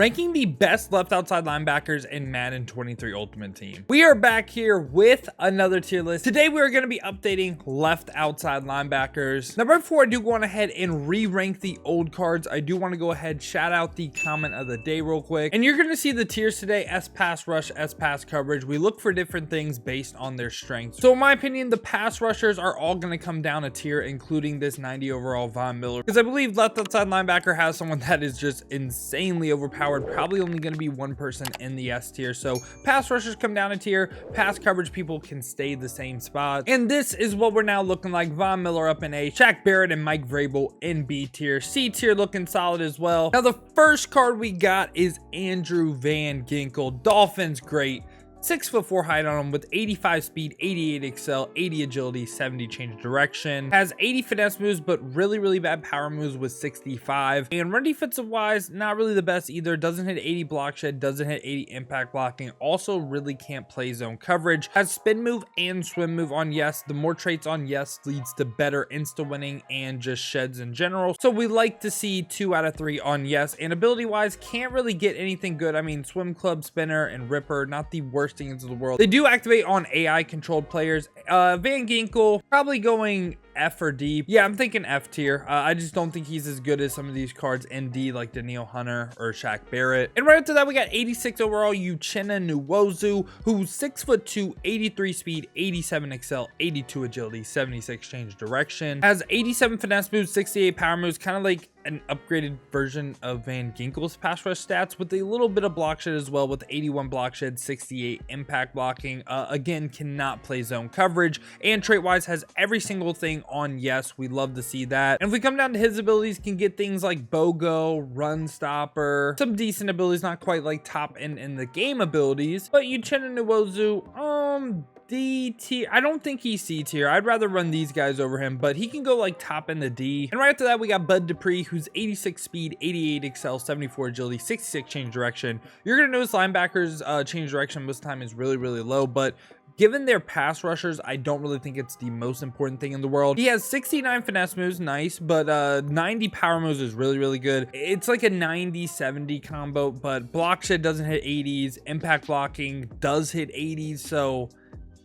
Ranking the best left outside linebackers in Madden 23 Ultimate Team. We are back here with another tier list. Today we are going to be updating left outside linebackers. Now before I do go on ahead and re-rank the old cards, I do want to go ahead shout out the comment of the day real quick. And you're going to see the tiers today: S pass rush, S pass coverage. We look for different things based on their strengths. So in my opinion, the pass rushers are all going to come down a tier, including this 90 overall Von Miller, because I believe left outside linebacker has someone that is just insanely overpowered. Probably only going to be one person in the S tier. So pass rushers come down a tier, pass coverage people can stay the same spot. And this is what we're now looking like: Von Miller up in A, Shaq, Barrett, and Mike Vrabel in B tier. C tier looking solid as well. Now the first card we got is Andrew Van Ginkel. Dolphins, great. 6'4" height on him with 85 speed, 88 excel, 80 agility, 70 change direction. Has 80 finesse moves, but really bad power moves with 65. And run defensive wise, not really the best either. Doesn't hit 80 block shed, doesn't hit 80 impact blocking. Also really can't play zone coverage. Has spin move and swim move on yes. The more traits on yes leads to better insta winning and just sheds in general. So we like to see 2 out of 3 on yes. And ability wise, can't really get anything good. I mean, swim club, spinner, and ripper, not the worst things in the world. They do activate on AI controlled players. Van Ginkel probably going F or D. Yeah, I'm thinking F tier. I just don't think he's as good as some of these cards in D, like Danielle Hunter or Shaq Barrett. And right after that, we got 86 overall Uchenna Nwosu, who's 6'2", 83 speed, 87 excel, 82 agility, 76 change direction. Has 87 finesse moves, 68 power moves, kind of like an upgraded version of Van Ginkel's pass rush stats, with a little bit of block shed as well, with 81 block shed, 68 impact blocking. Again, cannot play zone coverage, and trait wise has every single thing on yes. We love to see that. And if we come down to his abilities, can get things like BOGO, run stopper, some decent abilities, not quite like top end in the game abilities. But Uchenna Nwosu, D tier. I don't think he's C tier. I'd rather run these guys over him, but he can go like top in the D. And right after that, we got Bud Dupree, who's 86 speed, 88 excel, 74 agility, 66 change direction. You're gonna notice linebackers change direction most of the time is really low, but given their pass rushers, I don't really think it's the most important thing in the world. He has 69 finesse moves, nice, but 90 power moves is really good. It's like a 90-70 combo, but block shed doesn't hit 80s, impact blocking does hit 80s, so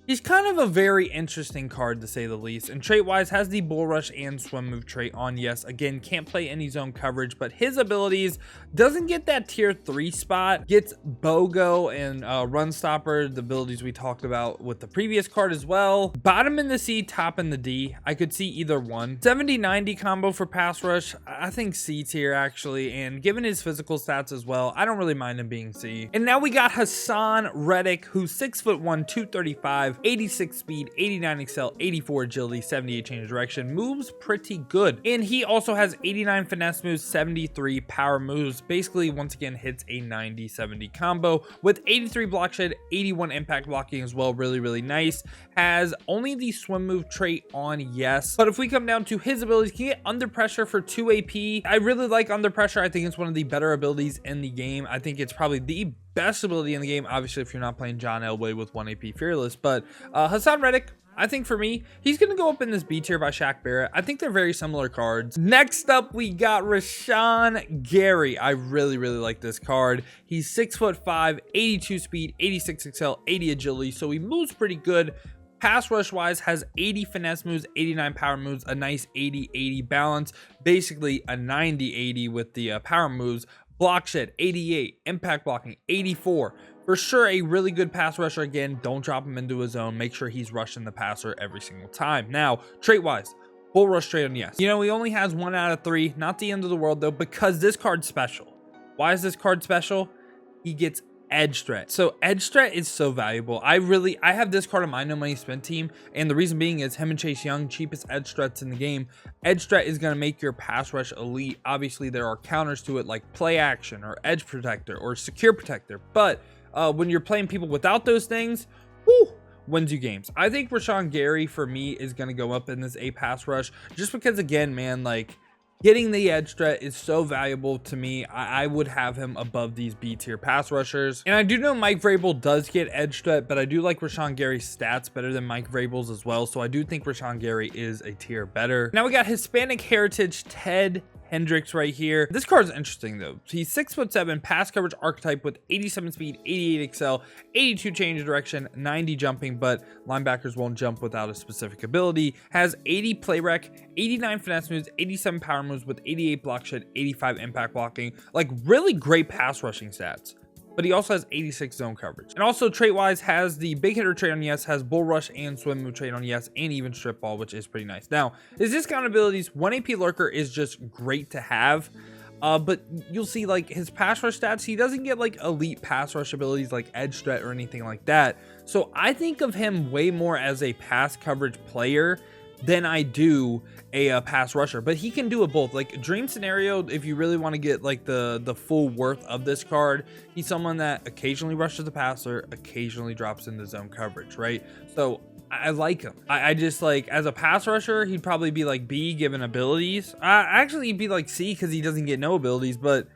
he's kind of a very interesting card to say the least. And trait wise has the bull rush and swim move trait on yes. Again, can't play any zone coverage, but his abilities doesn't get that tier 3 spot. Gets BOGO and run stopper, the abilities we talked about with the previous card as well. Bottom in the C, top in the D. I could see either one. 70-90 combo for pass rush, I think C tier actually. And given his physical stats as well, I don't really mind him being C. And now we got Haason Reddick, who's 6'1", 235, 86 speed, 89 excel, 84 agility, 78 change direction. Moves pretty good. And he also has 89 finesse moves, 73 power moves. Basically, once again, hits a 90-70 combo with 83 block shed, 81 impact blocking as well. Really nice. Has only the swim move trait on yes. But if we come down to his abilities, can get under pressure for 2 AP. I really like under pressure. I think it's one of the better abilities in the game. I think it's probably the best ability in the game, obviously if you're not playing John Elway with 1 AP fearless. But Haason Reddick, I think for me, he's going to go up in this B tier by Shaq Barrett. I think they're very similar cards. Next up, we got Rashan Gary. I really like this card. He's 6'5", 82 speed, 86 excel, 80 agility, so he moves pretty good. Pass rush wise has 80 finesse moves, 89 power moves, a nice 80-80 balance, basically a 90-80 with the power moves. Block shed 88, impact blocking 84. For sure a really good pass rusher. Again, don't drop him into his zone. Make sure he's rushing the passer every single time. Now, trait wise, bull rush trait on yes. You know, he only has 1 out of 3. Not the end of the world though, because this card's special. Why is this card special? He gets edge threat. So edge threat is so valuable. I have this card on my no money spent team, and the reason being is him and Chase Young, cheapest edge threats in the game. Edge threat is going to make your pass rush elite. Obviously there are counters to it like play action or edge protector or secure protector, but when you're playing people without those things, wins you games. I think Rashan Gary for me is going to go up in this A pass rush, just because again, man, like getting the edge threat is so valuable to me. I would have him above these B tier pass rushers. And I do know Mike Vrabel does get edge threat, but I do like Rashan Gary's stats better than Mike Vrabel's as well. So I do think Rashan Gary is a tier better. Now we got Hispanic heritage Ted Hendricks right here. This card is interesting though. He's 6'7", pass coverage archetype with 87 speed, 88 excel, 82 change of direction, 90 jumping, but linebackers won't jump without a specific ability. Has 80 play rec, 89 finesse moves, 87 power moves with 88 block shed, 85 impact blocking. Like really great pass rushing stats. But he also has 86 zone coverage. And also trait-wise has the big hitter trait on yes, has bull rush and swim move trait on yes, and even strip ball, which is pretty nice. Now, his discount abilities, 1 AP lurker is just great to have. But you'll see like his pass rush stats, he doesn't get like elite pass rush abilities like edge threat or anything like that. So I think of him way more as a pass coverage player than I do a pass rusher, but he can do it both. Like dream scenario, if you really want to get like the full worth of this card, he's someone that occasionally rushes the passer, occasionally drops into zone coverage, right? So I like him. I just like as a pass rusher, he'd probably be like B given abilities. Actually he'd be like C because he doesn't get no abilities, but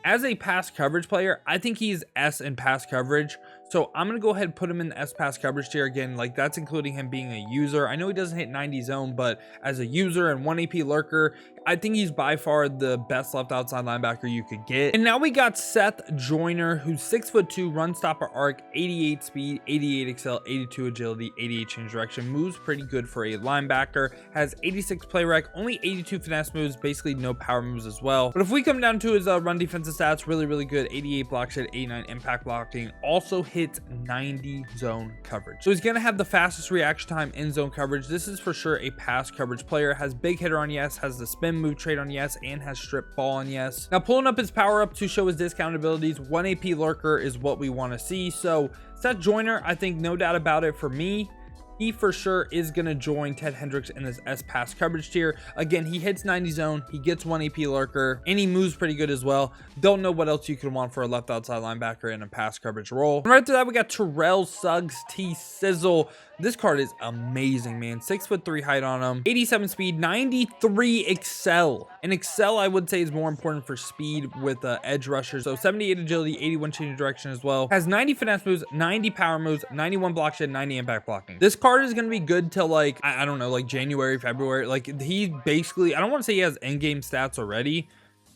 as a pass coverage player, I think he's S in pass coverage. So I'm going to go ahead and put him in the S pass coverage tier again. Like that's including him being a user. I know he doesn't hit 90 zone, but as a user and 1 AP lurker, I think he's by far the best left outside linebacker you could get. And now we got Seth Joyner, who's 6'2", run stopper arc, 88 speed, 88 excel, 82 agility, 88 change direction. Moves pretty good for a linebacker. Has 86 play rec, only 82 finesse moves, basically no power moves as well. But if we come down to his run defensive stats, really good. 88 block shed, 89 impact blocking. Also hits 90 zone coverage. So he's going to have the fastest reaction time in zone coverage. This is for sure a pass coverage player. Has big hitter on yes, has the spin move trait on yes, and has strip ball on yes. Now pulling up his power up to show his discount abilities, 1 AP lurker is what we want to see. So Seth Joyner, I think no doubt about it for me, he for sure is going to join Ted Hendricks in this S pass coverage tier. Again, he hits 90 zone, he gets 1 AP lurker, and he moves pretty good as well. Don't know what else you could want for a left outside linebacker in a pass coverage role. And right after that, we got Terrell Suggs T Sizzle. This card is amazing, man. 6'3" height on him, 87 speed, 93 excel. And excel, I would say, is more important for speed with edge rushers. So 78 agility, 81 change of direction as well. Has 90 finesse moves, 90 power moves, 91 block shed, 90 impact blocking. This card is going to be good till like, I don't know, like January, February. Like he basically, I don't want to say he has end game stats already,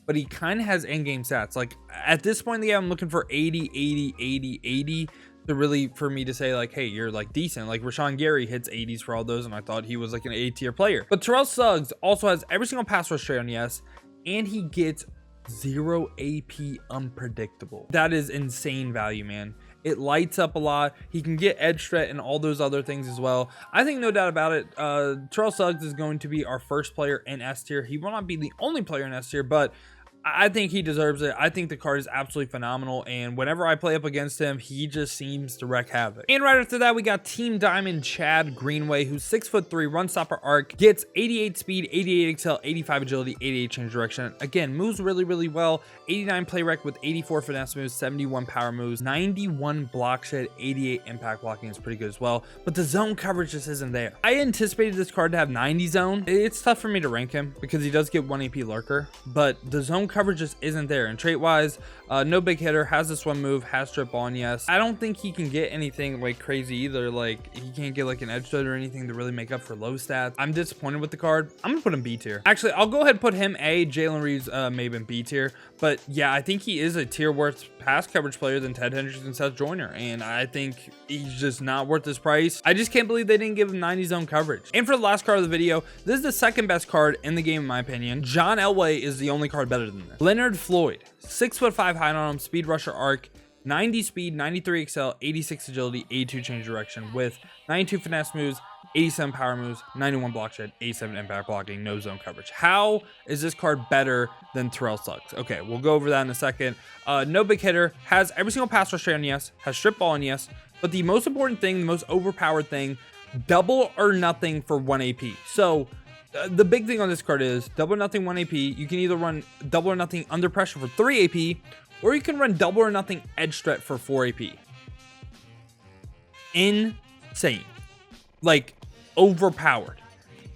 but he kind of has end game stats. Like at this point in the game, I'm looking for 80, 80, 80, 80. To really for me to say like, hey, you're like decent. Like Rashawn Gary hits 80s for all those, and I thought he was like an A tier player. But Terrell Suggs also has every single pass rush trait on yes, and he gets 0 AP unpredictable. That is insane value, man. It lights up a lot. He can get edge threat and all those other things as well. I think no doubt about it, Terrell Suggs is going to be our first player in S tier. He will not be the only player in S tier, but I think he deserves it. I think the card is absolutely phenomenal, and whenever I play up against him, he just seems to wreak havoc. And right after that, we got Team Diamond Chad Greenway, who's 6'3", run stopper arc, gets 88 speed, 88 excel, 85 agility, 88 change direction. Again, moves really well. 89 play rec with 84 finesse moves, 71 power moves, 91 block shed, 88 impact blocking is pretty good as well. But the zone coverage just isn't there. I anticipated this card to have 90 zone. It's tough for me to rank him because he does get 1 AP lurker, but the zone coverage just isn't there. And trait wise, no big hitter, has the swim move, has strip on yes. I don't think he can get anything like crazy either. Like he can't get like an edge threat or anything to really make up for low stats. I'm disappointed with the card. I'm gonna put him B tier. Actually, I'll go ahead and put him A, Jalen Reeves, maybe B tier. But yeah, I think he is a tier worth pass coverage player than Ted Hendricks and Seth Joyner, and I think he's just not worth this price. I just can't believe they didn't give him 90 zone coverage. And for the last card of the video, this is the second best card in the game in my opinion. John Elway is the only card better than this. Leonard Floyd, 6'5" height on him, speed rusher arc, 90 speed, 93 excel, 86 agility, 82 change direction with 92 finesse moves, 87 power moves, 91 block shed, 87 impact blocking, no zone coverage. How is this card better than Terrell Suggs? Okay, we'll go over that in a second. No big hitter, has every single pass rush trait on yes, has strip ball on yes, but the most important thing, the most overpowered thing, double or nothing for 1 AP. So the big thing on this card is double or nothing 1 AP. You can either run double or nothing under pressure for 3 AP, or you can run double or nothing edge threat for 4 AP. Insane. Like, overpowered.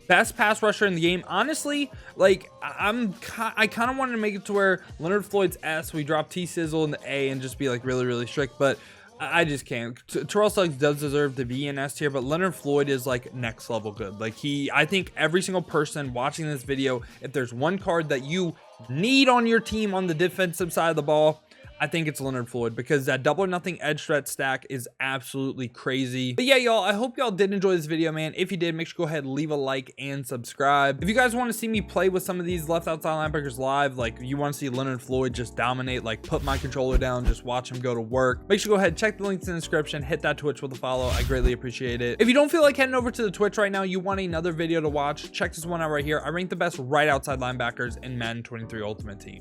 Best pass rusher in the game. Honestly, like, I kind of wanted to make it to where Leonard Floyd's S, we drop T Sizzle in the A and just be like really strict, but I just can't. Terrell Suggs does deserve to be in S tier, but Leonard Floyd is like next level good. Like I think every single person watching this video, if there's one card that you need on your team on the defensive side of the ball, I think it's Leonard Floyd, because that double or nothing edge threat stack is absolutely crazy. But yeah, y'all, I hope y'all did enjoy this video, man. If you did, make sure to go ahead and leave a like and subscribe. If you guys want to see me play with some of these left outside linebackers live, like you want to see Leonard Floyd just dominate, like put my controller down, just watch him go to work, make sure to go ahead and check the links in the description, hit that Twitch with a follow. I greatly appreciate it. If you don't feel like heading over to the Twitch right now, you want another video to watch, check this one out right here. I rank the best right outside linebackers in Madden 23 Ultimate Team.